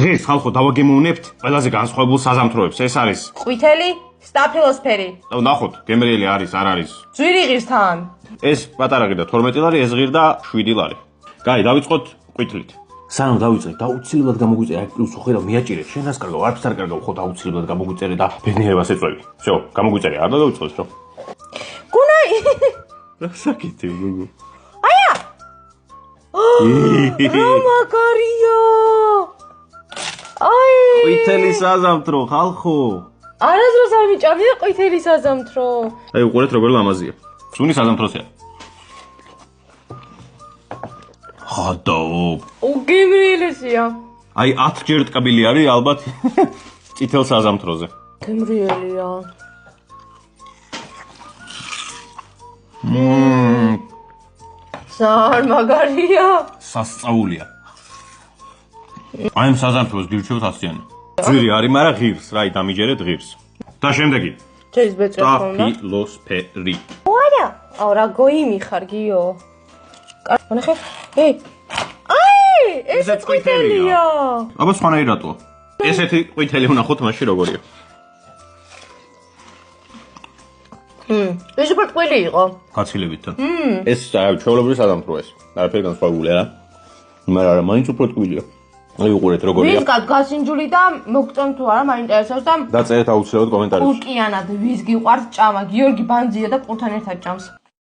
დღეს ხალხო დავაგემოვნებთ ყველაზე განსხვავებულ საზამთროებს. ეს არის ყვითელი, სტაფილოსფერი. ნახოთ, გემრიელი არის, არ არის. ძვირი ღირს თან. ეს პატარა ღირდა 12 ლარი, ეს ღირდა 7 ლარი. კაი, დავიწყოთ ყვითლით. სანამ დავიწყებ, აუცილებლად გამოგვიწერე აქ პლუს უხედავ მიაჭირეთ. შენ რას კარგავ, არც არ კარგავ, ხო აუცილებლად გამოგვიწერე და ბედნიერებას ეწვევი. всё, გამოგვიწერე, არ დავიწყოთ, რა. გუნაი. რა საკეთე, გოგო? აია. რა მაგარია. აი. ყვითელი საზამთრო, ხალხო. არასდროს არ მიჭამია ყვითელი საზამთრო. აი, უყურეთ როგორ ლამაზია. სუნი საზამთროსია. ხადაო. უგემრიელია. აი 10 ჯერ ტკბილი არის ალბათ წითელ საზამთროზე. გემრიელია. სარ მაგარია. სასწაულია. აი ამ საზამთროს გირჩევთ ასიანი. ძვირი არის, მაგრამ ღირს, რაი დამიჯერეთ ღირს. და შემდეგი. ჩეის ბეწვი ხომ? სტაფილოსფერი. ვაია. აუ რა გოიმი ხარ გიო. ნახე. ეი. აი, ეს ყვითელია. აბა სხვანაირ რატოა? ესეთი ყვითელი ვნახოთ მაშინ როგორია. ეს უფრო ტყუილი იყო. გაცილებითთან. ეს ჩვეულებრივი საზამთრო ეს. არაფერი განსხვავებული არა. მაგრამ არა, მაინც უფრო ტყუილია. აი უყურეთ როგორია. ვისგან გასინჯული და მოგწონთ თუ არა, მაინტერესებს და დაწერეთ აუცილებლად კომენტარებში. ოკეანად ვის გიყვარს ჭამა, გიორგი ბანძია და ყურთან ერთად ჭამს.